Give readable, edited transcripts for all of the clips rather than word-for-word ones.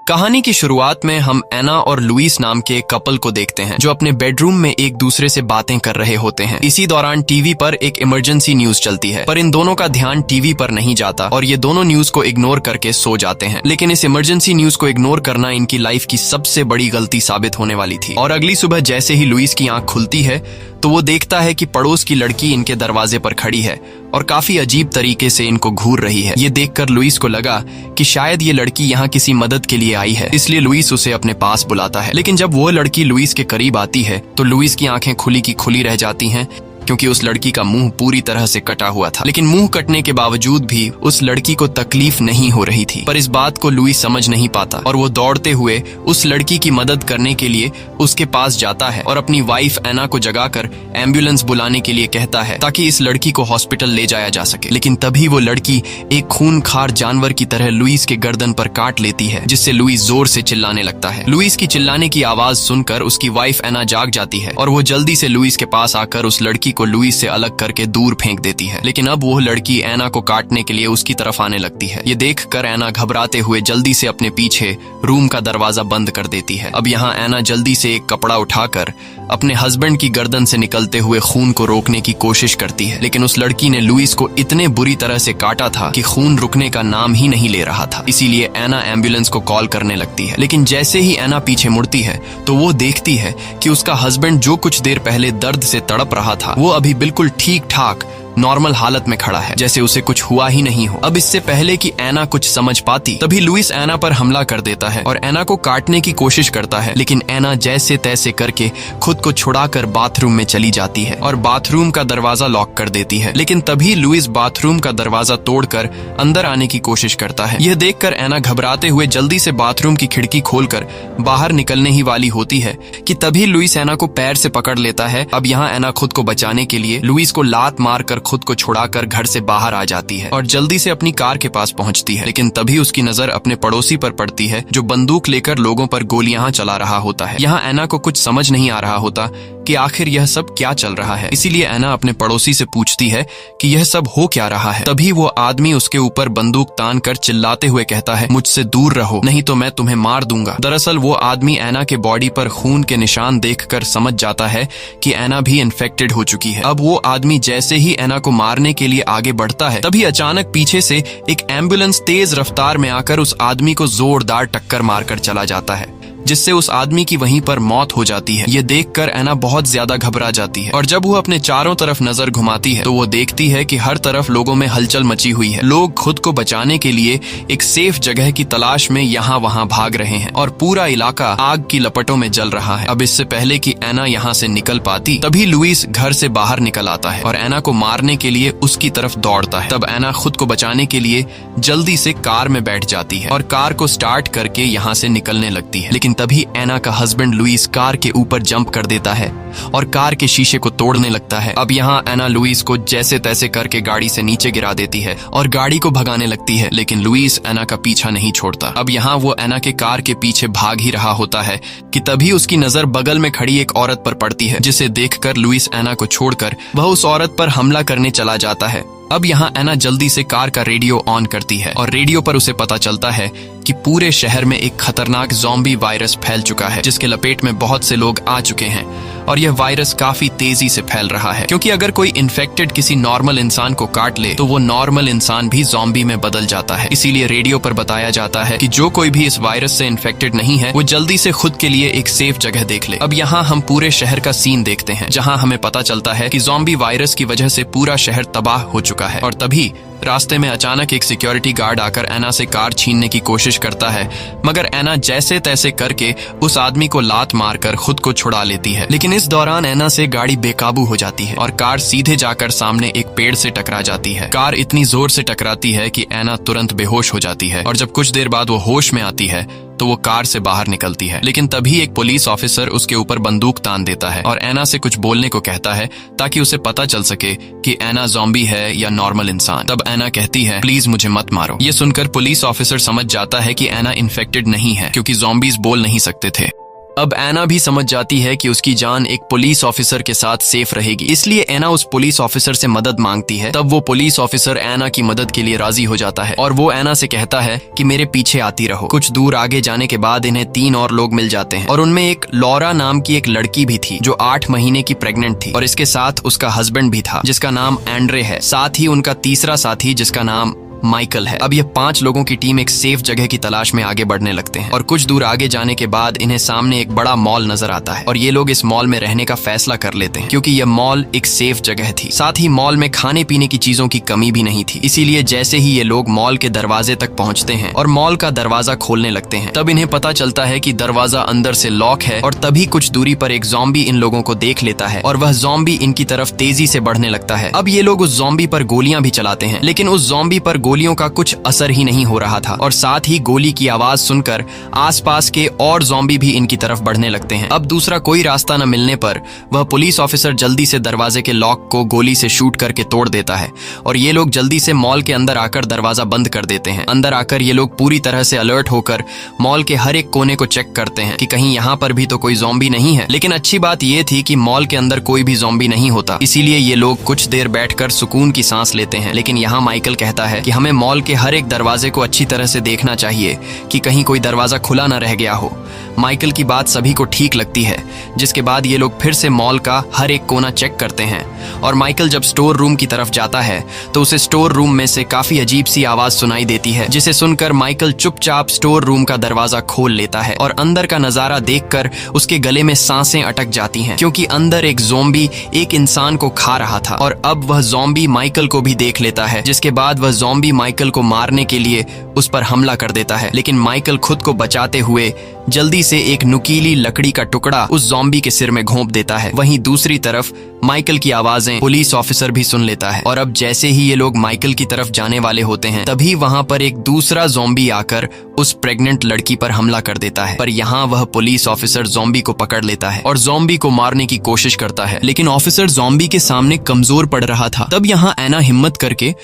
कहानी की शुरुआत में हम एना और लुइस नाम के एक कपल को देखते हैं जो अपने बेडरूम में एक दूसरे से बातें कर रहे होते हैं। इसी दौरान टीवी पर एक इमरजेंसी न्यूज चलती है, पर इन दोनों का ध्यान टीवी पर नहीं जाता और ये दोनों न्यूज को इग्नोर करके सो जाते हैं। लेकिन इस इमरजेंसी न्यूज को इग्नोर करना इनकी लाइफ की सबसे बड़ी गलती साबित होने वाली थी। और अगली सुबह जैसे ही लुइस की आंख खुलती है तो वो देखता है कि पड़ोस की लड़की इनके दरवाजे पर खड़ी है और काफी अजीब तरीके से इनको घूर रही है। ये देखकर लुइस को लगा कि शायद ये लड़की यहाँ किसी मदद के लिए आई है, इसलिए लुइस उसे अपने पास बुलाता है। लेकिन जब वो लड़की लुइस के करीब आती है तो लुइस की आंखें खुली की खुली रह जाती हैं, क्योंकि उस लड़की का मुंह पूरी तरह से कटा हुआ था। लेकिन मुंह कटने के बावजूद भी उस लड़की को तकलीफ नहीं हो रही थी। पर इस बात को लुइस समझ नहीं पाता और वो दौड़ते हुए उस लड़की की मदद करने के लिए उसके पास जाता है और अपनी वाइफ एना को जगाकर एम्बुलेंस बुलाने के लिए कहता है ताकि इस लड़की को हॉस्पिटल ले जाया जा सके। लेकिन तभी वो लड़की एक खूनखार जानवर की तरह लुइस के गर्दन पर काट लेती है, जिससे लुइस जोर से चिल्लाने लगता है। लुइस की चिल्लाने की आवाज सुनकर उसकी वाइफ एना जाग जाती है और वो जल्दी से लुइस के पास आकर उस लड़की को लुइस से अलग करके दूर फेंक देती है। लेकिन अब वो लड़की एना को काटने के लिए उसकी तरफ आने लगती है। ये देखकर एना घबराते हुए जल्दी से अपने पीछे रूम का दरवाजा बंद कर देती है। अब यहाँ एना जल्दी से एक कपड़ा उठाकर अपने हस्बैंड की गर्दन से निकलते हुए खून को रोकने की कोशिश करती है। लेकिन उस लड़की ने लुइस को इतने बुरी तरह से काटा था कि खून रुकने का नाम ही नहीं ले रहा था। इसीलिए एना एम्बुलेंस को कॉल करने लगती है। लेकिन जैसे ही एना पीछे मुड़ती है तो वो देखती है कि उसका हस्बैंड जो कुछ देर पहले दर्द से तड़प रहा था वो अभी बिल्कुल ठीक ठाक नॉर्मल हालत में खड़ा है, जैसे उसे कुछ हुआ ही नहीं हो। अब इससे पहले कि एना कुछ समझ पाती तभी लुइस एना पर हमला कर देता है और एना को काटने की कोशिश करता है। लेकिन एना जैसे तैसे करके खुद को छुड़ाकर बाथरूम में चली जाती है और बाथरूम का दरवाजा लॉक कर देती है। लेकिन तभी लुइस बाथरूम का दरवाजा तोड़कर अंदर आने की कोशिश करता है। यह देखकर एना घबराते हुए जल्दी से बाथरूम की खिड़की खोलकर बाहर निकलने ही वाली होती है कि तभी लुइस एना को पैर से पकड़ लेता है। अब यहाँ एना खुद को बचाने के लिए लुइस को लात मारकर खुद को छुड़ाकर घर से बाहर आ जाती है और जल्दी से अपनी कार के पास पहुंचती है। लेकिन तभी उसकी नजर अपने पड़ोसी पर पड़ती है जो बंदूक लेकर लोगों पर गोलियां चला रहा होता है। यहाँ एना को कुछ समझ नहीं आ रहा होता कि आखिर यह सब क्या चल रहा है। इसीलिए एना अपने पड़ोसी से पूछती है कि यह सब हो क्या रहा है। तभी वो आदमी उसके ऊपर बंदूक तान कर चिल्लाते हुए कहता है, मुझसे दूर रहो नहीं तो मैं तुम्हें मार दूंगा। दरअसल वो आदमी एना के बॉडी पर खून के निशान देखकर समझ जाता है कि एना भी इन्फेक्टेड हो चुकी है। अब वो आदमी जैसे ही एना को मारने के लिए आगे बढ़ता है तभी अचानक पीछे से एक एम्बुलेंस तेज रफ्तार में आकर उस आदमी को जोरदार टक्कर मारकर चला जाता है, जिससे उस आदमी की वहीं पर मौत हो जाती है। ये देखकर एना बहुत ज्यादा घबरा जाती है और जब वो अपने चारों तरफ नजर घुमाती है तो वो देखती है कि हर तरफ लोगों में हलचल मची हुई है। लोग खुद को बचाने के लिए एक सेफ जगह की तलाश में यहाँ वहाँ भाग रहे हैं और पूरा इलाका आग की लपटों में जल रहा है। अब इससे पहले कि एना यहाँ से निकल पाती तभी लुइस घर से बाहर निकल आता है और एना को मारने के लिए उसकी तरफ दौड़ता है। तब एना खुद को बचाने के लिए जल्दी से कार में बैठ जाती है और कार को स्टार्ट करके यहाँ से निकलने लगती है। लेकिन तभी एना का हस्बैंड लुइस कार के ऊपर जंप कर देता है और कार के शीशे को तोड़ने लगता है। अब यहाँ एना लुइस को जैसे तैसे करके गाड़ी से नीचे गिरा देती है और गाड़ी को भगाने लगती है। लेकिन लुइस एना का पीछा नहीं छोड़ता। अब यहाँ वो एना के कार के पीछे भाग ही रहा होता है कि तभी उसकी नजर बगल में खड़ी एक औरत पर पड़ती है, जिसे देखकर लुइस एना को छोड़कर वह उस औरत पर हमला करने चला जाता है। अब यहाँ एना जल्दी से कार का रेडियो ऑन करती है और रेडियो पर उसे पता चलता है कि पूरे शहर में एक खतरनाक ज़ॉम्बी वायरस फैल चुका है, जिसके लपेट में बहुत से लोग आ चुके हैं और यह वायरस काफी तेजी से फैल रहा है। क्योंकि अगर कोई इन्फेक्टेड किसी नॉर्मल इंसान को काट ले तो वो नॉर्मल इंसान भी ज़ॉम्बी में बदल जाता है। इसीलिए रेडियो पर बताया जाता है कि जो कोई भी इस वायरस से इन्फेक्टेड नहीं है वो जल्दी से खुद के लिए एक सेफ जगह देख ले। अब यहाँ हम पूरे शहर का सीन देखते हैं, जहाँ हमें पता चलता है कि ज़ॉम्बी वायरस की वजह से पूरा शहर तबाह हो चुका है। और तभी रास्ते में अचानक एक सिक्योरिटी गार्ड आकर एना से कार छीनने की कोशिश करता है, मगर एना जैसे तैसे करके उस आदमी को लात मारकर खुद को छुड़ा लेती है। लेकिन इस दौरान एना से गाड़ी बेकाबू हो जाती है और कार सीधे जाकर सामने एक पेड़ से टकरा जाती है। कार इतनी जोर से टकराती है कि एना तुरंत बेहोश हो जाती है और जब कुछ देर बाद वो होश में आती है तो वो कार से बाहर निकलती है। लेकिन तभी एक पुलिस ऑफिसर उसके ऊपर बंदूक तान देता है और एना से कुछ बोलने को कहता है ताकि उसे पता चल सके कि एना ज़ॉम्बी है या नॉर्मल इंसान। तब एना कहती है, प्लीज मुझे मत मारो। ये सुनकर पुलिस ऑफिसर समझ जाता है कि एना इन्फेक्टेड नहीं है, क्योंकि ज़ॉम्बीज बोल नहीं सकते थे। अब एना भी समझ जाती है कि उसकी जान एक पुलिस ऑफिसर के साथ सेफ रहेगी, इसलिए एना उस पुलिस ऑफिसर से मदद मांगती है। तब वो पुलिस ऑफिसर एना की मदद के लिए राजी हो जाता है और वो एना से कहता है कि मेरे पीछे आती रहो। कुछ दूर आगे जाने के बाद इन्हें 3 और लोग मिल जाते हैं और उनमें एक लॉरा नाम की एक लड़की भी थी जो 8 महीने की प्रेग्नेंट थी और इसके साथ उसका हस्बैंड भी था जिसका नाम एंड्रे है, साथ ही उनका तीसरा साथी जिसका नाम माइकल है। अब ये 5 लोगों की टीम एक सेफ जगह की तलाश में आगे बढ़ने लगते हैं और कुछ दूर आगे जाने के बाद इन्हें सामने एक बड़ा मॉल नजर आता है और ये लोग इस मॉल में रहने का फैसला कर लेते हैं क्योंकि यह मॉल एक सेफ जगह थी। साथ ही मॉल में खाने पीने की चीजों की कमी भी नहीं थी, इसीलिए जैसे ही ये लोग मॉल के दरवाजे तक पहुंचते हैं और मॉल का दरवाजा खोलने लगते हैं तब इन्हें पता चलता है कि दरवाजा अंदर से लॉक है और तभी कुछ दूरी पर एक ज़ॉम्बी इन लोगों को देख लेता है और वह ज़ॉम्बी इनकी तरफ तेजी से बढ़ने लगता है। अब ये लोग उस ज़ॉम्बी पर गोलियां भी चलाते हैं लेकिन उस ज़ॉम्बी पर गोलियों का कुछ असर ही नहीं हो रहा था और साथ ही गोली की आवाज सुनकर आसपास के और ज़ॉम्बी भी इनकी तरफ बढ़ने लगते हैं। अब दूसरा कोई रास्ता न मिलने पर वह पुलिस ऑफिसर जल्दी से दरवाजे के लॉक को गोली से शूट करके तोड़ देता है और ये लोग जल्दी से मॉल के अंदर आकर दरवाजा बंद कर देते हैं। अंदर आकर ये लोग पूरी तरह से अलर्ट होकर मॉल के हर एक कोने को चेक करते हैं कि कहीं यहाँ पर भी तो कोई ज़ॉम्बी नहीं है। लेकिन अच्छी बात यह थी कि मॉल के अंदर कोई भी ज़ॉम्बी नहीं होता, इसीलिए ये लोग कुछ देर बैठकर सुकून की सांस लेते हैं। लेकिन यहाँ माइकल कहता है कि हमें मॉल के हर एक दरवाजे को अच्छी तरह से देखना चाहिए कि कहीं कोई दरवाजा खुला न रह गया हो। माइकल की बात सभी को ठीक लगती है, जिसके बाद ये लोग फिर से मॉल का हर एक कोना चेक करते हैं और माइकल जब स्टोर रूम की तरफ जाता है तो उसे स्टोर रूम में से काफी अजीब सी आवाज सुनाई देती है, जिसे सुनकर माइकल चुपचाप स्टोर रूम का दरवाजा खोल लेता है और अंदर का नजारा देखकर उसके गले में सांसें अटक जाती हैं क्योंकि अंदर एक ज़ॉम्बी एक इंसान को खा रहा था और अब वह ज़ॉम्बी माइकल को भी देख लेता है, जिसके बाद वह ज़ॉम्बी माइकल को मारने के लिए उस पर हमला कर देता है। लेकिन माइकल खुद को बचाते हुए जल्दी से एक नुकीली लकड़ी का टुकड़ा उस ज़ॉम्बी के सिर में घोंप देता है। वहीं दूसरी तरफ माइकल की आवाजें पुलिस ऑफिसर भी सुन लेता है और अब जैसे ही ये लोग माइकल की तरफ जाने वाले होते हैं तभी वहां पर एक दूसरा ज़ॉम्बी आकर उस प्रेग्नेंट लड़की पर हमला कर देता है। पर यहाँ वह पुलिस ऑफिसर ज़ॉम्बी को पकड़ लेता है और ज़ॉम्बी को मारने की कोशिश करता है, लेकिन ऑफिसर ज़ॉम्बी के सामने कमजोर पड़ रहा था। तब यहाँ एना हिम्मत करके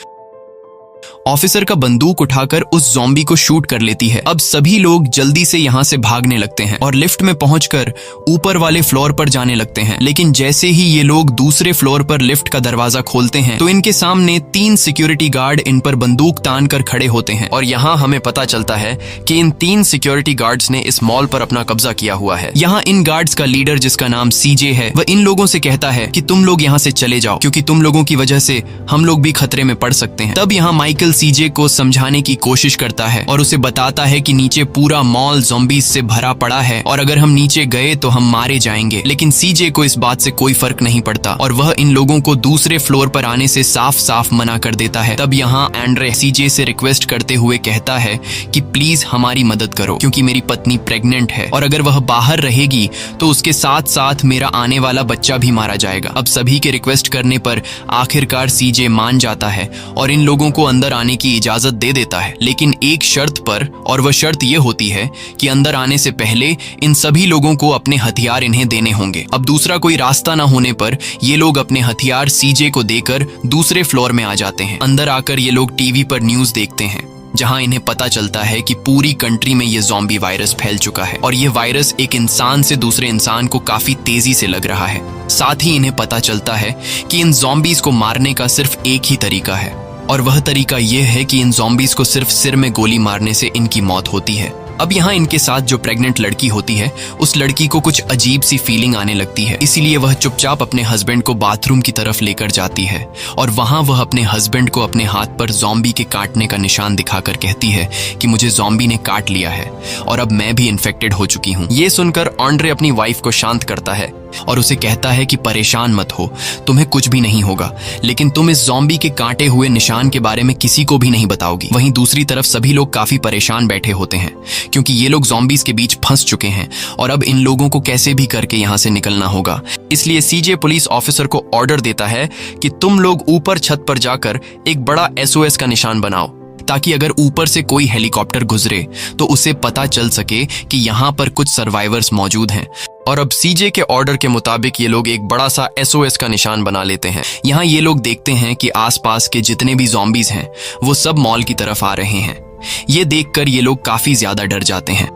ऑफिसर का बंदूक उठाकर उस ज़ॉम्बी को शूट कर लेती है। अब सभी लोग जल्दी से यहाँ से भागने लगते हैं और लिफ्ट में पहुंचकर ऊपर वाले फ्लोर पर जाने लगते हैं। लेकिन जैसे ही ये लोग दूसरे फ्लोर पर लिफ्ट का दरवाजा खोलते हैं तो इनके सामने 3 सिक्योरिटी गार्ड इन पर बंदूक तान कर खड़े होते हैं और यहाँ हमें पता चलता है कि इन 3 सिक्योरिटी गार्ड्स ने इस मॉल पर अपना कब्जा किया हुआ है। यहाँ इन गार्ड्स का लीडर जिसका नाम सीजे है वह इन लोगों से कहता है कि तुम लोग यहाँ से चले जाओ क्योंकि तुम लोगों की वजह से हम लोग भी खतरे में पड़ सकते हैं। तब यहाँ माइकल सीजे को समझाने की कोशिश करता है और उसे बताता है कि नीचे पूरा मॉल ज़ॉम्बीज से भरा पड़ा है और अगर हम नीचे गए तो हम मारे जाएंगे। लेकिन सीजे को इस बात से कोई फर्क नहीं पड़ता और वह इन लोगों को दूसरे फ्लोर पर आने से साफ साफ मना कर देता है। तब यहाँ एंड्रे सीजे से रिक्वेस्ट करते हुए कहता है कि प्लीज हमारी मदद करो क्योंकि मेरी पत्नी प्रेग्नेंट है और अगर वह बाहर रहेगी तो उसके साथ साथ मेरा आने वाला बच्चा भी मारा जाएगा। अब सभी के रिक्वेस्ट करने पर आखिरकार सीजे मान जाता है और इन लोगों को अंदर आने की इजाजत दे देता है, लेकिन एक शर्त पर, और वह शर्त यह होती है कि अंदर आने से पहले इन सभी लोगों को अपने हथियार इन्हें देने होंगे। अब दूसरा कोई रास्ता न होने पर ये लोग अपने हथियार सीजे को देकर दूसरे फ्लोर में आ जाते हैं। अंदर आकर ये लोग टीवी पर न्यूज देखते हैं जहां इन्हें पता चलता है कि पूरी कंट्री में ये ज़ॉम्बी वायरस फैल चुका है और ये वायरस एक इंसान से दूसरे इंसान को काफी तेजी से लग रहा है। साथ ही इन्हें पता चलता है कि इन ज़ॉम्बीज को मारने का सिर्फ एक ही तरीका है और वह तरीका यह है कि इन ज़ॉम्बीज को सिर्फ सिर में गोली मारने से इनकी मौत होती है। अब यहाँ इनके साथ जो प्रेग्नेंट लड़की होती है उस लड़की को कुछ अजीब सी फीलिंग आने लगती है, इसीलिए वह चुपचाप अपने हस्बैंड को बाथरूम की तरफ लेकर जाती है और वहां वह अपने हस्बैंड को अपने हाथ पर ज़ॉम्बी के काटने का निशान दिखाकर कहती है कि मुझे ज़ॉम्बी ने काट लिया है और अब मैं भी इन्फेक्टेड हो चुकी हूँ। ये सुनकर एंड्रे अपनी वाइफ को शांत करता है और उसे कहता है कि परेशान मत हो, तुम्हें कुछ भी नहीं होगा, लेकिन तुम इस ज़ॉम्बी के काटे हुए निशान के बारे में किसी को भी नहीं बताओगी। वहीं दूसरी तरफ सभी लोग काफी परेशान बैठे होते हैं क्योंकि ये लोग ज़ॉम्बीज के बीच फंस चुके हैं और अब इन लोगों को कैसे भी करके यहाँ से निकलना होगा। इसलिए सीजे पुलिस ऑफिसर को ऑर्डर देता है कि तुम लोग ऊपर छत पर जाकर एक बड़ा SOS का निशान बनाओ ताकि अगर ऊपर से कोई हेलीकॉप्टर गुजरे तो उसे पता चल सके कि यहाँ पर कुछ सर्वाइवर्स मौजूद हैं। और अब सीजे के ऑर्डर के मुताबिक ये लोग एक बड़ा सा SOS का निशान बना लेते हैं। यहाँ ये लोग देखते हैं कि आसपास के जितने भी ज़ॉम्बीज हैं वो सब मॉल की तरफ आ रहे हैं। ये देखकर ये लोग काफी ज्यादा डर जाते हैं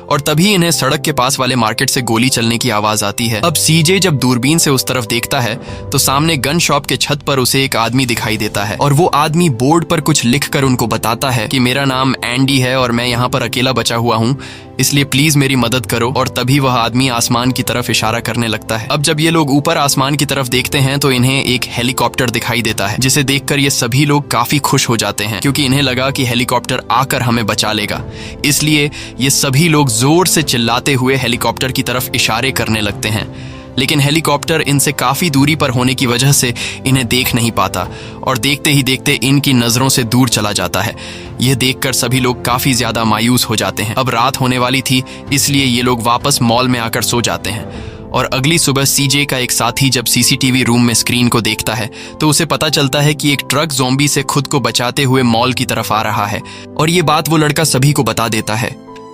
और तभी इन्हें सड़क के पास वाले मार्केट से गोली चलने की आवाज आती है। अब सीजे जब दूरबीन से उस तरफ देखता है तो सामने गन शॉप के छत पर उसे एक आदमी दिखाई देता है और वो आदमी बोर्ड पर कुछ लिखकर उनको बताता है कि मेरा नाम एंडी है और मैं यहाँ पर अकेला बचा हुआ हूँ, इसलिए प्लीज मेरी मदद करो। और तभी वह आदमी आसमान की तरफ इशारा करने लगता है। अब जब ये लोग ऊपर आसमान की तरफ देखते हैं तो इन्हें एक हेलीकॉप्टर दिखाई देता है, जिसे देखकर ये सभी लोग काफी खुश हो जाते हैं क्योंकि इन्हें लगा कि हेलीकॉप्टर आकर हमें बचा लेगा। इसलिए ये सभी लोग जोर से चिल्लाते हुए हेलीकॉप्टर की तरफ इशारे करने लगते हैं, लेकिन हेलीकॉप्टर इनसे काफी दूरी पर होने की वजह से इन्हें देख नहीं पाता और देखते ही देखते इनकी नजरों से दूर चला जाता है। यह देखकर सभी लोग काफी ज्यादा मायूस हो जाते हैं। अब रात होने वाली थी, इसलिए ये लोग वापस मॉल में आकर सो जाते हैं। और अगली सुबह सीजे का एक साथी जब सीसीटीवी रूम में स्क्रीन को देखता है तो उसे पता चलता है कि एक ट्रक ज़ॉम्बी से खुद को बचाते हुए मॉल की तरफ आ रहा है और ये बात वो लड़का सभी को बता देता है।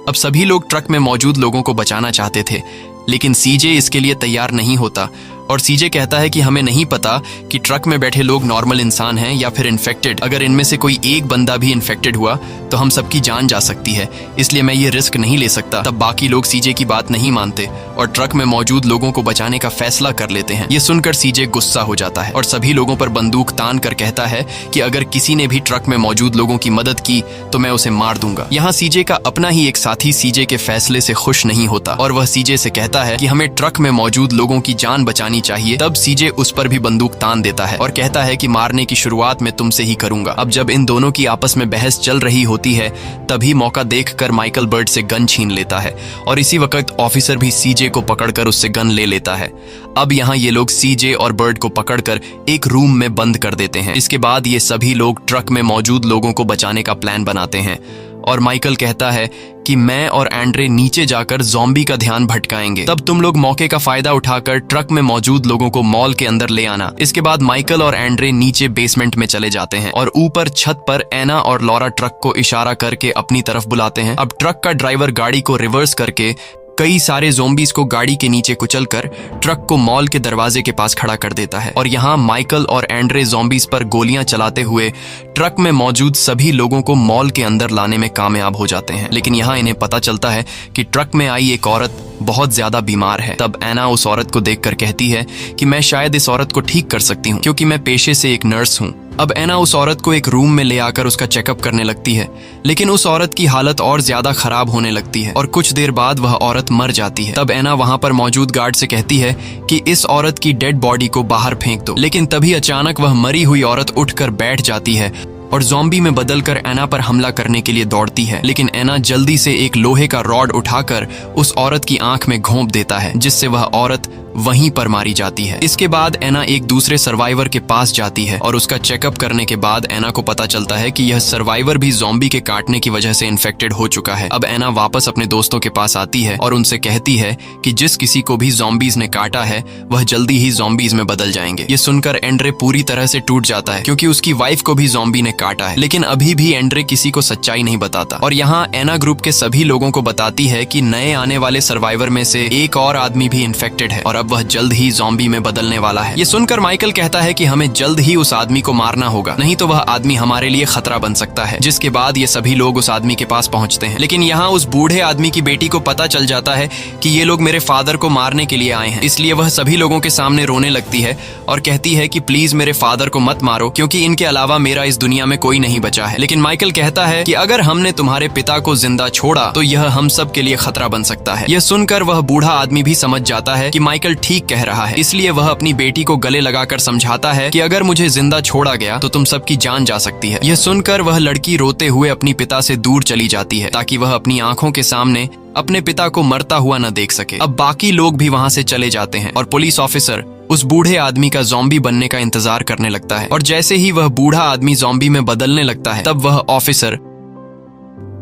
अब सभी लोग ट्रक में मौजूद लोगों को बचाना चाहते थे, लेकिन सीजे इसके लिए तैयार नहीं होता और सीजे कहता है कि हमें नहीं पता कि ट्रक में बैठे लोग नॉर्मल इंसान हैं या फिर इन्फेक्टेड। अगर इनमें से कोई एक बंदा भी इन्फेक्टेड हुआ तो हम सबकी जान जा सकती है, इसलिए मैं ये रिस्क नहीं ले सकता। तब बाकी लोग सीजे की बात नहीं मानते और ट्रक में मौजूद लोगों को बचाने का फैसला कर लेते हैं। ये सुनकर सीजे गुस्सा हो जाता है और सभी लोगों पर बंदूक तान कर कहता है कि अगर किसी ने भी ट्रक में मौजूद लोगों की मदद की तो मैं उसे मार दूंगा। यहाँ सीजे का अपना ही एक साथी सीजे के फैसले से खुश नहीं होता और वह सीजे से कहता है कि हमें ट्रक में मौजूद लोगों की जान बचानी चाहिए। तब सीजे उस पर भी बंदूक तान देता है और कहता है कि मारने की शुरुआत मैं तुमसे ही करूंगा। अब जब इन दोनों की आपस में बहस चल रही होती है तभी मौका देखकर माइकल बर्ड से गन छीन लेता है और इसी वक्त ऑफिसर भी सीजे को पकड़कर उससे गन ले लेता है। अब यहाँ ये लोग सीजे और बर्ड को पकड़कर एक रूम में बंद कर देते हैं। इसके बाद ये सभी लोग ट्रक में मौजूद लोगों को बचाने का प्लान बनाते हैं और माइकल कहता है कि मैं और एंड्रे नीचे जाकर ज़ॉम्बी का ध्यान भटकाएंगे, तब तुम लोग मौके का फायदा उठाकर ट्रक में मौजूद लोगों को मॉल के अंदर ले आना। इसके बाद माइकल और एंड्रे नीचे बेसमेंट में चले जाते हैं और ऊपर छत पर एना और लॉरा ट्रक को इशारा करके अपनी तरफ बुलाते हैं। अब ट्रक का ड्राइवर गाड़ी को रिवर्स करके कई सारे ज़ॉम्बीज को गाड़ी के नीचे कुचलकर ट्रक को मॉल के दरवाजे के पास खड़ा कर देता है और यहाँ माइकल और एंड्रे ज़ॉम्बीज पर गोलियां चलाते हुए ट्रक में मौजूद सभी लोगों को मॉल के अंदर लाने में कामयाब हो जाते हैं। लेकिन यहाँ इन्हें पता चलता है कि ट्रक में आई एक औरत बहुत ज्यादा बीमार है। तब एना उस औरत को देखकर कहती है कि मैं शायद इस औरत को ठीक कर सकती हूँ क्योंकि मैं पेशे से एक नर्स हूँ। अब एना उस औरत को एक रूम में ले आकर उसका चेकअप करने लगती है, लेकिन उस औरत की हालत और ज्यादा खराब होने लगती है और कुछ देर बाद वह औरत मर जाती है। तब एना वहां पर मौजूद गार्ड से कहती है कि इस औरत की डेड बॉडी को बाहर फेंक दो, लेकिन तभी अचानक वह मरी हुई औरत उठकर बैठ जाती है और ज़ॉम्बी में बदलकर एना पर हमला करने के लिए दौड़ती है। लेकिन एना जल्दी से एक लोहे का रॉड उठाकर उस औरत की आंख में घोंप देता है, जिससे वह औरत वहीं पर मारी जाती है। इसके बाद एना एक दूसरे सर्वाइवर के पास जाती है और उसका चेकअप करने के बाद एना को पता चलता है कि यह सर्वाइवर भी ज़ॉम्बी के काटने की वजह से इन्फेक्टेड हो चुका है। अब एना वापस अपने दोस्तों के पास आती है और उनसे कहती है कि जिस किसी को भी ज़ॉम्बीज ने काटा है वह जल्दी ही ज़ॉम्बीज में बदल जाएंगे। ये सुनकर एंड्रे पूरी तरह से टूट जाता है क्योंकि उसकी वाइफ को भी ज़ॉम्बी ने काटा है, लेकिन अभी भी एंड्रे किसी को सच्चाई नहीं बताता और यहाँ एना ग्रुप के सभी लोगों को बताती है कि नए आने वाले सर्वाइवर में से एक और आदमी भी इन्फेक्टेड है और अब वह जल्द ही ज़ॉम्बी में बदलने वाला है। ये सुनकर माइकल कहता है कि हमें जल्द ही उस आदमी को मारना होगा, नहीं तो वह आदमी हमारे लिए खतरा बन सकता है। जिसके बाद ये सभी लोग उस आदमी के पास पहुंचते हैं, लेकिन यहाँ उस बूढ़े आदमी की बेटी को पता चल जाता है कि ये लोग मेरे फादर को मारने के लिए आए हैं, इसलिए वह सभी लोगों के सामने रोने लगती है और कहती है कि प्लीज मेरे फादर को मत मारो क्योंकि इनके अलावा मेरा इस दुनिया में कोई नहीं बचा है। लेकिन माइकल कहता है कि अगर हमने तुम्हारे पिता को जिंदा छोड़ा तो यह हम सब के लिए खतरा बन सकता है। यह सुनकर वह बूढ़ा आदमी भी समझ जाता है कि माइकल ठीक कह रहा है, इसलिए वह अपनी बेटी को गले लगाकर समझाता है कि अगर मुझे जिंदा छोड़ा गया तो तुम सबकी जान जा सकती है। यह सुनकर वह लड़की रोते हुए अपनी पिता से दूर चली जाती है ताकि वह अपनी आंखों के सामने अपने पिता को मरता हुआ न देख सके। अब बाकी लोग भी वहां से चले जाते हैं और पुलिस ऑफिसर उस बूढ़े आदमी का ज़ॉम्बी बनने का इंतजार करने लगता है और जैसे ही वह बूढ़ा आदमी ज़ॉम्बी में बदलने लगता है तब वह ऑफिसर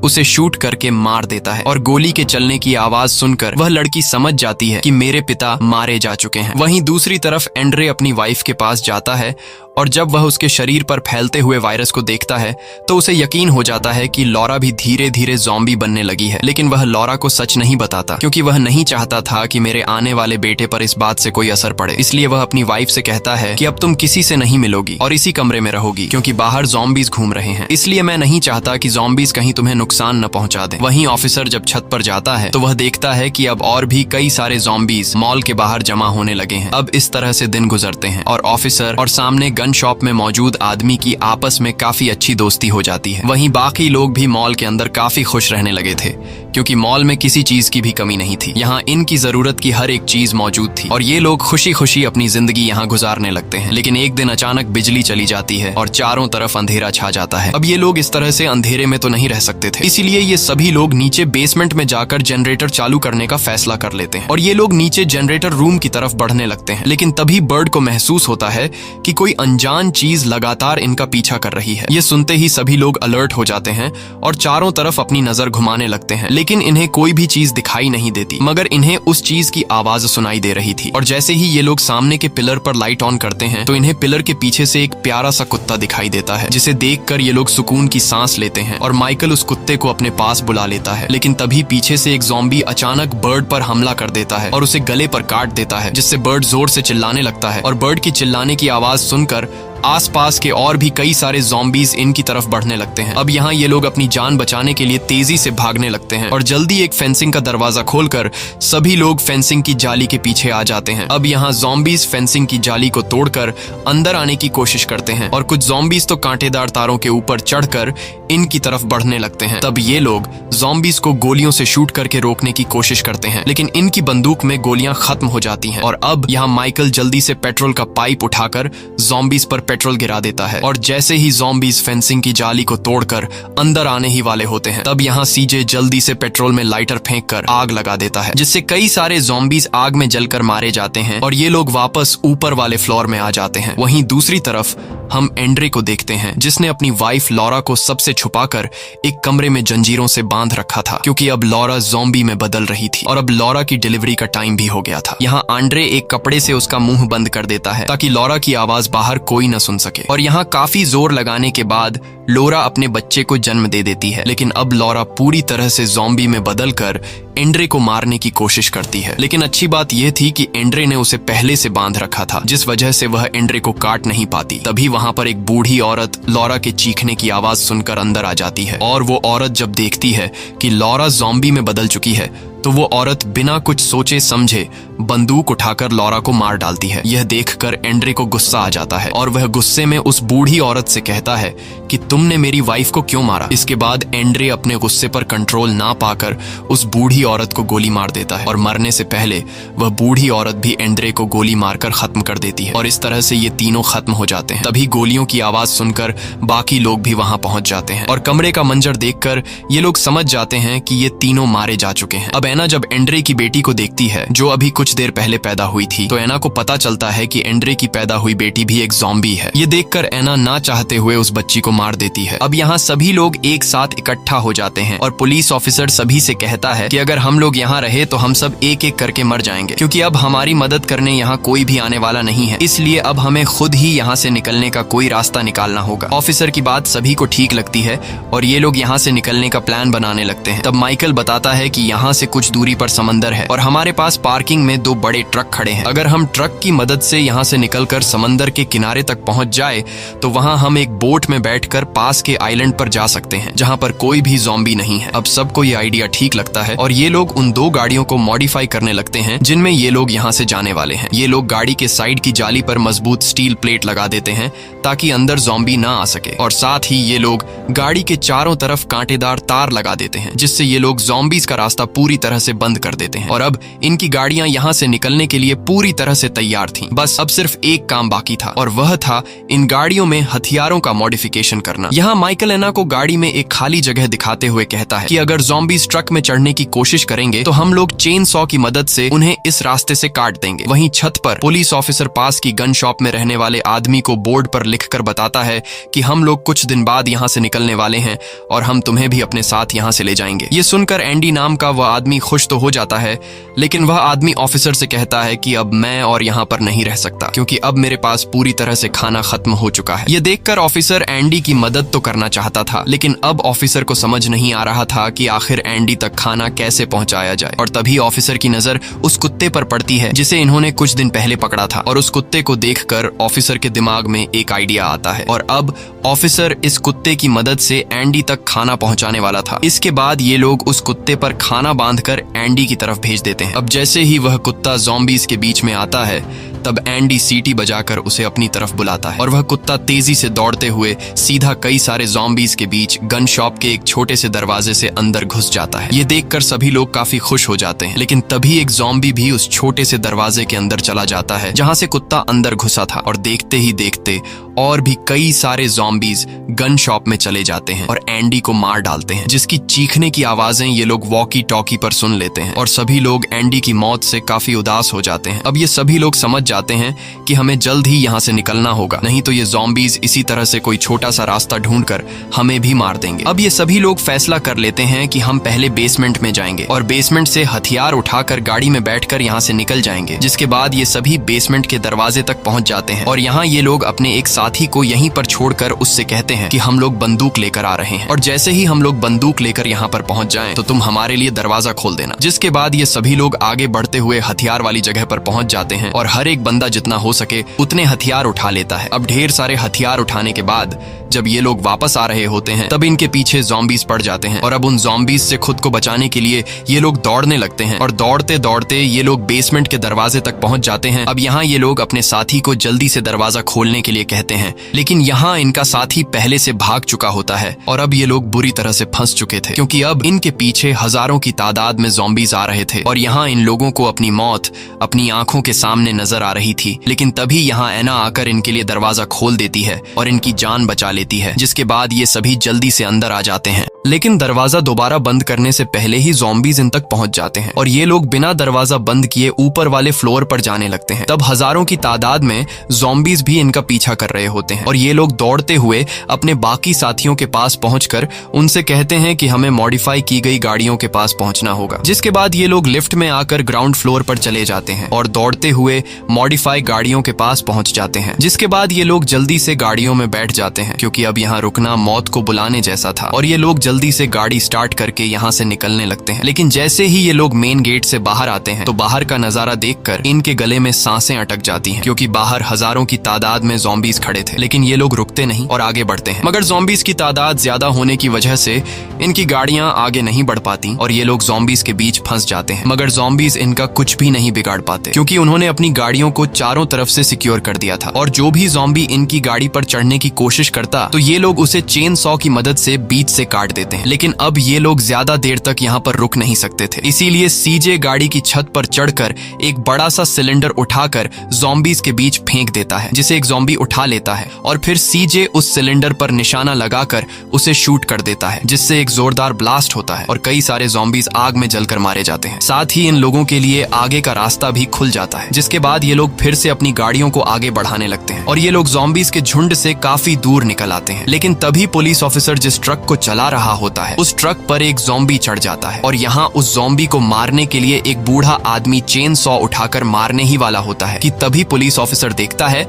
उसे शूट करके मार देता है और गोली के चलने की आवाज सुनकर वह लड़की समझ जाती है कि मेरे पिता मारे जा चुके हैं। वहीं दूसरी तरफ एंड्रे अपनी वाइफ के पास जाता है और जब वह उसके शरीर पर फैलते हुए वायरस को देखता है तो उसे यकीन हो जाता है कि लॉरा भी धीरे धीरे ज़ॉम्बी बनने लगी है। लेकिन वह लॉरा को सच नहीं बताता क्योंकि वह नहीं चाहता था कि मेरे आने वाले बेटे पर इस बात से कोई असर पड़े। इसलिए वह अपनी वाइफ से कहता है कि अब तुम किसी से नहीं मिलोगी और इसी कमरे में रहोगी क्योंकि बाहर ज़ॉम्बीज घूम रहे हैं, इसलिए मैं नहीं चाहता कि ज़ॉम्बीज कहीं तुम्हें नुकसान न पहुंचा दें। वहीं ऑफिसर जब छत पर जाता है तो वह देखता है कि अब और भी कई सारे ज़ॉम्बीज मॉल के बाहर जमा होने लगे हैं। अब इस तरह से दिन गुजरते हैं और ऑफिसर और सामने गन शॉप में मौजूद आदमी की आपस में काफी अच्छी दोस्ती हो जाती है। वहीं बाकी लोग भी मॉल के अंदर काफी खुश रहने लगे थे क्योंकि मॉल में किसी चीज की भी कमी नहीं थी। यहाँ इनकी जरूरत की हर एक चीज मौजूद थी और ये लोग खुशी खुशी अपनी जिंदगी यहाँ गुजारने लगते हैं। लेकिन एक दिन अचानक बिजली चली जाती है और चारों तरफ अंधेरा छा जाता है। अब ये लोग इस तरह से अंधेरे में तो नहीं रह सकते थे, इसीलिए ये सभी लोग नीचे बेसमेंट में जाकर जनरेटर चालू करने का फैसला कर लेते हैं और ये लोग नीचे जनरेटर रूम की तरफ बढ़ने लगते हैं। लेकिन तभी बर्ड को महसूस होता है कि कोई अनजान चीज लगातार इनका पीछा कर रही है। ये सुनते ही सभी लोग अलर्ट हो जाते हैं और चारों तरफ अपनी नजर घुमाने लगते हैं, लेकिन इन्हें कोई भी चीज दिखाई नहीं देती मगर इन्हें उस चीज की आवाज सुनाई दे रही थी। और जैसे ही ये लोग सामने के पिलर पर लाइट ऑन करते हैं तो इन्हें पिलर के पीछे से एक प्यारा सा कुत्ता दिखाई देता है, जिसे देखकर ये लोग सुकून की सांस लेते हैं और माइकल उस कुत्ते को अपने पास बुला लेता है। लेकिन तभी पीछे से एक ज़ॉम्बी अचानक बर्ड पर हमला कर देता है और उसे गले पर काट देता है, जिससे बर्ड जोर से चिल्लाने लगता है और बर्ड की चिल्लाने की आवाज सुनकर आसपास के और भी कई सारे ज़ॉम्बीज इनकी तरफ बढ़ने लगते हैं। अब यहाँ ये लोग अपनी जान बचाने के लिए तेजी से भागने लगते हैं और जल्दी एक फेंसिंग का दरवाजा खोलकर सभी लोग फेंसिंग की जाली के पीछे आ जाते हैं। अब यहाँ ज़ॉम्बीज फेंसिंग की जाली को तोड़कर अंदर आने की कोशिश करते हैं और कुछ ज़ॉम्बीज तो कांटेदार तारों के ऊपर चढ़कर इनकी तरफ बढ़ने लगते हैं। तब ये लोग ज़ॉम्बीज को गोलियों से शूट करके रोकने की कोशिश करते हैं, लेकिन इनकी बंदूक में गोलियां खत्म हो जाती हैं। और अब यहाँ माइकल जल्दी से पेट्रोल का पाइप उठाकर ज़ॉम्बीज पर पेट्रोल गिरा देता है और जैसे ही ज़ॉम्बीज फेंसिंग की जाली को तोड़कर अंदर आने ही वाले होते हैं तब यहाँ सीजे जल्दी से पेट्रोल में लाइटर फेंककर आग लगा देता है, जिससे कई सारे ज़ॉम्बीज आग में जलकर मारे जाते हैं और ये लोग वापस ऊपर वाले फ्लोर में आ जाते हैं। वहीं दूसरी तरफ हम एंड्रे को देखते हैं, जिसने अपनी वाइफ लॉरा को सबसे छुपाकर एक कमरे में जंजीरों से बांध रखा था क्योंकि अब लॉरा ज़ॉम्बी में बदल रही थी और अब लॉरा की डिलीवरी का टाइम भी हो गया था। यहाँ आंड्रे एक कपड़े से उसका मुंह बंद कर देता है ताकि लॉरा की आवाज बाहर कोई न सुन सके और यहाँ काफी जोर लगाने के बाद लॉरा अपने बच्चे को जन्म दे देती है। लेकिन अब लॉरा पूरी तरह से ज़ॉम्बी में बदलकर एंड्रे को मारने की कोशिश करती है, लेकिन अच्छी बात यह थी कि एंड्रे ने उसे पहले से बांध रखा था, जिस वजह से वह एंड्रे को काट नहीं पाती। तभी वहां पर एक बूढ़ी औरत लॉरा के चीखने की आवाज सुनकर अंदर आ जाती है और वो औरत जब देखती है कि लॉरा ज़ॉम्बी में बदल चुकी है तो वो औरत बिना कुछ सोचे समझे बंदूक उठाकर लॉरा को मार डालती है। यह देखकर एंड्रे को गुस्सा आ जाता है और वह गुस्से में उस बूढ़ी औरत से कहता है कि तुमने मेरी वाइफ को क्यों मारा। इसके बाद एंड्रे अपने गुस्से पर कंट्रोल ना पाकर उस बूढ़ी औरत को गोली मार देता है और मरने से पहले वह बूढ़ी औरत भी एंड्रे को गोली मारकर खत्म कर देती है और इस तरह से ये तीनों खत्म हो जाते हैं। तभी गोलियों की आवाज सुनकर बाकी लोग भी वहां पहुंच जाते हैं और कमरे का मंजर देखकर ये लोग समझ जाते हैं कि ये तीनों मारे जा चुके हैं। अब एना जब एंड्रे की बेटी को देखती है जो अभी कुछ देर पहले पैदा हुई थी तो एना को पता चलता है कि एंड्रे की पैदा हुई बेटी भी एक ज़ॉम्बी है। ये देखकर एना ना चाहते हुए उस बच्ची को मार देती है। अब यहाँ सभी लोग एक साथ इकट्ठा हो जाते हैं और पुलिस ऑफिसर सभी से कहता है कि अगर हम लोग यहाँ रहे तो हम सब एक एक करके मर जाएंगे क्योंकि अब हमारी मदद करने यहाँ कोई भी आने वाला नहीं है, इसलिए अब हमें खुद ही यहाँ से निकलने का कोई रास्ता निकालना होगा। ऑफिसर की बात सभी को ठीक लगती है और ये लोग यहाँ से निकलने का प्लान बनाने लगते हैं। तब माइकल बताता है कि यहाँ से कुछ दूरी पर समंदर है और हमारे पास पार्किंग में 2 बड़े ट्रक खड़े हैं। अगर हम ट्रक की मदद से यहाँ से निकलकर समंदर के किनारे तक पहुँच जाए तो वहाँ हम एक बोट में बैठकर पास के आइलैंड पर जा सकते हैं जहाँ पर कोई भी ज़ॉम्बी नहीं है। अब सबको ये आइडिया ठीक लगता है और ये लोग उन 2 गाड़ियों को मॉडिफाई करने लगते हैं जिनमें ये लोग यहाँ से जाने वाले हैं। ये लोग गाड़ी के साइड की जाली पर मजबूत स्टील प्लेट लगा देते हैं ताकि अंदर ज़ॉम्बी ना आ सके और साथ ही ये लोग गाड़ी के चारों तरफ कांटेदार तार लगा देते हैं जिससे ये लोग ज़ॉम्बीज का रास्ता पूरी तरह से बंद कर देते हैं। और अब इनकी गाड़ियां यहाँ से निकलने के लिए पूरी तरह से तैयार थीं। बस अब सिर्फ एक काम बाकी था और वह था इन गाड़ियों में हथियारों का मॉडिफिकेशन करना। यहाँ माइकल एना को गाड़ी में एक खाली जगह दिखाते हुए कहता है कि अगर ज़ॉम्बीज ट्रक में चढ़ने की कोशिश करेंगे तो हम लोग चेन सॉ की मदद से उन्हें इस रास्ते से काट देंगे। वहीं छत पर पुलिस ऑफिसर पास की गन शॉप में रहने वाले आदमी को बोर्ड पर लिखकर बताता है कि हम लोग कुछ दिन बाद यहाँ से निकलने वाले हैं और हम तुम्हें भी अपने साथ यहाँ से ले जाएंगे। ये सुनकर एंडी नाम का वह आदमी खुश तो हो जाता है, लेकिन वह आदमी ऑफिसर से कहता है कि अब मैं और यहाँ पर नहीं रह सकता, क्योंकि अब मेरे पास पूरी तरह से खाना खत्म हो चुका है। ये देखकर ऑफिसर एंडी की मदद तो करना चाहता था, लेकिन अब ऑफिसर को समझ नहीं आ रहा था कि आखिर एंडी तक खाना कैसे पहुंचाया जाए। और तभी ऑफिसर की नजर उस कुत्ते पर पड़ती है जिसे इन्होंने कुछ दिन पहले पकड़ा था, और उस कुत्ते को देखकर ऑफिसर के दिमाग में एक आइडिया आता है, और अब ऑफिसर इस कुत्ते की मदद से एंडी तक खाना पहुंचाने वाला था। इसके बाद ये लोग उस कुत्ते पर खाना बांधकर एंडी की तरफ भेज देते हैं। अब जैसे ही वह कुत्ता ज़ॉम्बीज के बीच में आता है, तब एंडी सीटी बजाकर उसे अपनी तरफ बुलाता है, और वह कुत्ता तेजी से दौड़ते हुए सीधा कई सारे ज़ॉम्बीज के बीच गन शॉप के एक छोटे से दरवाजे से अंदर घुस जाता है। ये देखकर सभी लोग काफी खुश हो जाते हैं, लेकिन तभी एक ज़ॉम्बी भी उस छोटे से दरवाजे के अंदर चला जाता है जहां से कुत्ता अंदर घुसा था, और देखते ही देखते और भी कई सारे ज़ॉम्बीज गन शॉप में चले जाते हैं और एंडी को मार डालते हैं, जिसकी चीखने की आवाजें ये लोग वॉकी टॉकी पर सुन लेते हैं, और सभी लोग एंडी की मौत से काफी उदास हो जाते हैं। अब ये सभी लोग समझ जाते हैं कि हमें जल्द ही यहाँ से निकलना होगा, नहीं तो ये ज़ॉम्बीज इसी तरह से कोई छोटा सा रास्ता ढूंढकर हमें भी मार देंगे। अब ये सभी लोग फैसला कर लेते हैं कि हम पहले बेसमेंट में जाएंगे और बेसमेंट से हथियार उठाकर गाड़ी में बैठकर यहाँ से निकल जाएंगे। जिसके बाद ये सभी बेसमेंट के दरवाजे तक पहुंच जाते हैं, और यहाँ ये लोग अपने एक साथी को यहीं पर छोड़कर उससे कहते हैं कि हम लोग बंदूक लेकर आ रहे हैं, और जैसे ही हम लोग बंदूक लेकर यहाँ पर पहुंच जाएं तो तुम हमारे लिए दरवाजा खोल देना। जिसके बाद ये सभी लोग आगे बढ़ते हुए हथियार वाली जगह पर पहुंच जाते हैं, और हर एक बंदा जितना हो सके उतने हथियार उठा लेता है। अब ढेर सारे हथियार उठाने के बाद जब ये लोग वापस आ रहे होते हैं, तब इनके पीछे ज़ॉम्बीज पड़ जाते हैं, और अब उन ज़ॉम्बीज से खुद को बचाने के लिए ये लोग दौड़ने लगते हैं, और दौड़ते दौड़ते ये लोग बेसमेंट के दरवाजे तक पहुंच जाते हैं। अब यहाँ ये लोग अपने साथी को जल्दी से दरवाजा खोलने के लिए कहते हैं, लेकिन यहाँ इनका साथी पहले से भाग चुका होता है, और अब ये लोग बुरी तरह से फंस चुके थे, क्योंकि अब इनके पीछे हजारों की तादाद में ज़ॉम्बीज आ रहे थे, और यहाँ इन लोगों को अपनी मौत अपनी आंखों के सामने नजर आ रही थी। लेकिन तभी यहाँ एना आकर इनके लिए दरवाजा खोल देती है और इनकी जान बचा लेती है, जिसके बाद ये सभी जल्दी से अंदर आ जाते हैं। लेकिन दरवाजा दोबारा बंद करने से पहले ही ज़ॉम्बीज इन तक पहुंच जाते हैं, और ये लोग बिना दरवाजा बंद किए ऊपर वाले फ्लोर पर जाने लगते हैं। तब हजारों की तादाद में ज़ॉम्बीज भी इनका पीछा कर रहे होते हैं, और ये लोग दौड़ते हुए अपने बाकी साथियों के पास पहुंचकर उनसे कहते हैं कि हमें मॉडिफाई की गई गाड़ियों के पास पहुंचना होगा। जिसके बाद ये लोग लिफ्ट में आकर ग्राउंड फ्लोर पर चले जाते हैं और दौड़ते हुए मॉडिफाई गाड़ियों के पास पहुंच जाते हैं। जिसके बाद ये लोग जल्दी से गाड़ियों में बैठ जाते हैं, क्योंकि अब यहाँ रुकना मौत को बुलाने जैसा था, और ये लोग जल्दी से गाड़ी स्टार्ट करके यहाँ से निकलने लगते हैं। लेकिन जैसे ही ये लोग मेन गेट से बाहर आते हैं, तो बाहर का नजारा देखकर इनके गले में सांसें अटक जाती हैं, क्योंकि बाहर हजारों की तादाद में ज़ॉम्बीज खड़े थे। लेकिन ये लोग रुकते नहीं और आगे बढ़ते हैं, मगर ज़ॉम्बीज की तादाद ज्यादा होने की वजह से इनकी गाड़ियां आगे नहीं बढ़ पाती, और ये लोग ज़ॉम्बीज के बीच फंस जाते हैं। मगर ज़ॉम्बीज इनका कुछ भी नहीं बिगाड़ पाते, क्योंकि उन्होंने अपनी गाड़ियों को चारों तरफ से सिक्योर कर दिया था, और जो भी ज़ॉम्बी इनकी गाड़ी पर चढ़ने की कोशिश करता, तो ये लोग उसे चेन सॉ की मदद से बीच से काट देते हैं। लेकिन अब ये लोग ज्यादा देर तक यहाँ पर रुक नहीं सकते थे, इसीलिए सीजे गाड़ी की छत पर चढ़कर एक बड़ा सा सिलेंडर उठाकर ज़ॉम्बीज के बीच फेंक देता है, जिसे एक ज़ॉम्बी उठा लेता है, और फिर सीजे उस सिलेंडर पर निशाना लगाकर उसे शूट कर देता है, जिससे एक जोरदार ब्लास्ट होता है, और कई सारे ज़ॉम्बीज आग में जलकर मारे जाते हैं। साथ ही इन लोगों के लिए आगे का रास्ता भी खुल जाता है। जिसके बाद ये लोग फिर से अपनी गाड़ियों को आगे बढ़ाने लगते हैं, और ये लोग ज़ॉम्बीज के झुंड से काफी दूर निकल आते हैं। लेकिन तभी पुलिस ऑफिसर जिस ट्रक को चला रहा होता है, उस ट्रक पर एक ज़ॉम्बी चढ़ जाता है, और यहाँ उस ज़ॉम्बी को मारने के लिए एक बूढ़ा आदमी चेन सॉ उठाकर मारने ही वाला होता है कि तभी पुलिस ऑफिसर देखता है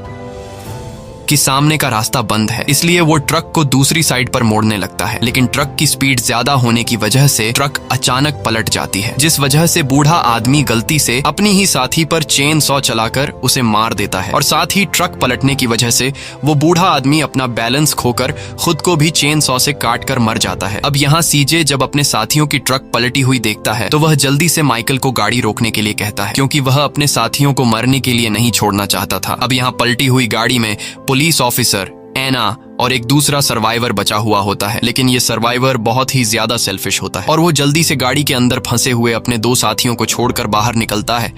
कि सामने का रास्ता बंद है, इसलिए वो ट्रक को दूसरी साइड पर मोड़ने लगता है। लेकिन ट्रक की स्पीड ज्यादा होने की वजह से ट्रक अचानक पलट जाती है, जिस वजह से बूढ़ा आदमी गलती से अपनी ही साथी पर चेन सॉ चलाकर उसे मार देता है, और साथ ही ट्रक पलटने की वजह से वो बूढ़ा आदमी अपना बैलेंस खोकर खुद को भी चेन सॉ से काट कर मर जाता है। अब यहाँ सीजे जब अपने साथियों की ट्रक पलटी हुई देखता है, तो वह जल्दी से माइकल को गाड़ी रोकने के लिए कहता है, क्योंकि वह अपने साथियों को मरने के लिए नहीं छोड़ना चाहता था। अब यहाँ पलटी हुई गाड़ी में पुलिस ऑफिसर, एना और एक दूसरा सर्वाइवर बचा हुआ होता है। लेकिन ये सर्वाइवर बहुत ही ज्यादा सेल्फिश होता है, और वो जल्दी से गाड़ी के अंदर फंसे हुए अपने दो साथियों को छोड़कर बाहर निकलता है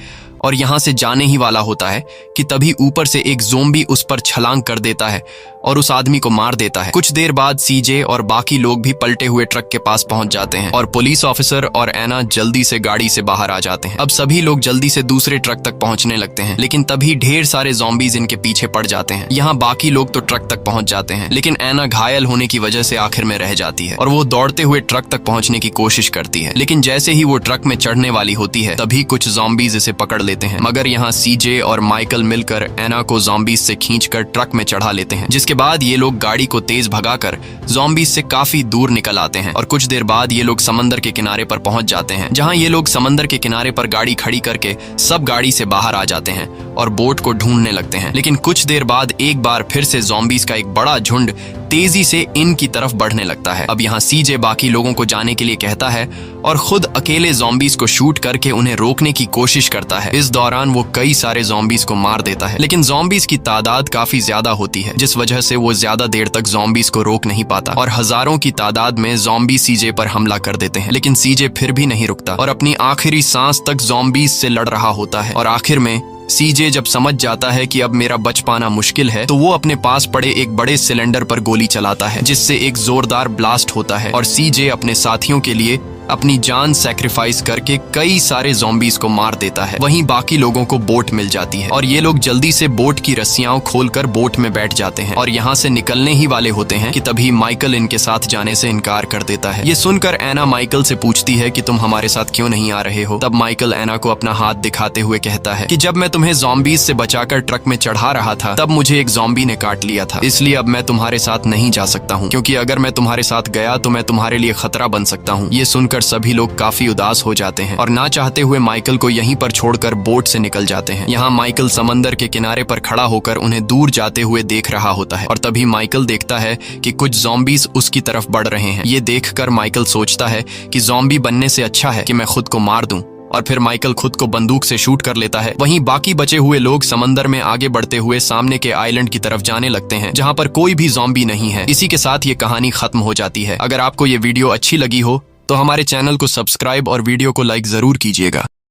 और यहाँ से जाने ही वाला होता है कि तभी ऊपर से एक ज़ोंबी उस पर छलांग कर देता है और उस आदमी को मार देता है। कुछ देर बाद सीजे और बाकी लोग भी पलटे हुए ट्रक के पास पहुंच जाते हैं और पुलिस ऑफिसर और एना जल्दी से गाड़ी से बाहर आ जाते हैं। अब सभी लोग जल्दी से दूसरे ट्रक तक पहुंचने लगते हैं, लेकिन तभी ढेर सारे ज़ॉम्बीज इनके पीछे पड़ जाते हैं। यहाँ बाकी लोग तो ट्रक तक पहुंच जाते हैं, लेकिन एना घायल होने की वजह से आखिर में रह जाती है और वो दौड़ते हुए ट्रक तक पहुंचने की कोशिश करती है। लेकिन जैसे ही वो ट्रक में चढ़ने वाली होती है तभी कुछ ज़ॉम्बीज इसे पकड़ लेते हैं, मगर यहाँ सीजे और माइकल मिलकर एना को ज़ॉम्बीज से खींचकर ट्रक में चढ़ा लेते हैं। जिसके बाद ये लोग गाड़ी को तेज भगाकर ज़ॉम्बीज से काफी दूर निकल आते हैं और कुछ देर बाद ये लोग समंदर के किनारे पर पहुंच जाते हैं, जहां ये लोग समंदर के किनारे पर गाड़ी खड़ी करके सब गाड़ी से बाहर आ जाते हैं और बोट को ढूंढने लगते हैं। लेकिन कुछ देर बाद एक बार फिर से ज़ॉम्बीज का एक बड़ा झुंड तेजी से इनकी तरफ बढ़ने लगता है। अब यहाँ सीजे बाकी लोगों को जाने के लिए कहता है और खुद अकेले ज़ॉम्बीज को शूट करके उन्हें रोकने की कोशिश करता है। इस दौरान वो कई सारे ज़ॉम्बीज को मार देता है, लेकिन ज़ॉम्बीज की तादाद काफी ज्यादा होती है, जिस वजह से वो ज्यादा देर तक ज़ॉम्बीज को रोक नहीं पाता और हजारों की तादाद में ज़ॉम्बी सीजे पर हमला कर देते हैं। लेकिन सीजे फिर भी नहीं रुकता और अपनी आखिरी सांस तक ज़ॉम्बीज से लड़ रहा होता है और आखिर में सीजे जब समझ जाता है कि अब मेरा बच पाना मुश्किल है तो वो अपने पास पड़े एक बड़े सिलेंडर पर गोली चलाता है, जिससे एक जोरदार ब्लास्ट होता है और सीजे अपने साथियों के लिए अपनी जान सैक्रिफाइस करके कई सारे ज़ॉम्बीज को मार देता है। वहीं बाकी लोगों को बोट मिल जाती है और ये लोग जल्दी से बोट की रस्सियां खोलकर बोट में बैठ जाते हैं और यहाँ से निकलने ही वाले होते हैं कि तभी माइकल इनके साथ जाने से इनकार कर देता है। ये सुनकर एना माइकल से पूछती है कि तुम हमारे साथ क्यों नहीं आ रहे हो। तब माइकल एना को अपना हाथ दिखाते हुए कहता है कि जब मैं तुम्हें ज़ॉम्बीज से बचाकर ट्रक में चढ़ा रहा था तब मुझे एक ज़ॉम्बी ने काट लिया था, इसलिए अब मैं तुम्हारे साथ नहीं जा सकता हूँ, क्योंकि अगर मैं तुम्हारे साथ गया तो मैं तुम्हारे लिए खतरा बन सकता हूँ। ये सुनकर सभी लोग काफी उदास हो जाते हैं और ना चाहते हुए माइकल को यहीं पर छोड़कर बोट से निकल जाते हैं। यहाँ माइकल समंदर के किनारे पर खड़ा होकर उन्हें दूर जाते हुए देख रहा होता है और तभी माइकल देखता है कि कुछ ज़ॉम्बीज उसकी तरफ बढ़ रहे हैं। ये देखकर माइकल सोचता है कि ज़ॉम्बी बनने से अच्छा है कि मैं खुद को मार दूं और फिर माइकल खुद को बंदूक से शूट कर लेता है। वहीं बाकी बचे हुए लोग समंदर में आगे बढ़ते हुए सामने के आइलैंड की तरफ जाने लगते हैं, जहां पर कोई भी ज़ॉम्बी नहीं है। इसी के साथ ये कहानी खत्म हो जाती है। अगर आपको ये वीडियो अच्छी लगी हो तो हमारे चैनल को सब्सक्राइब और वीडियो को लाइक जरूर कीजिएगा।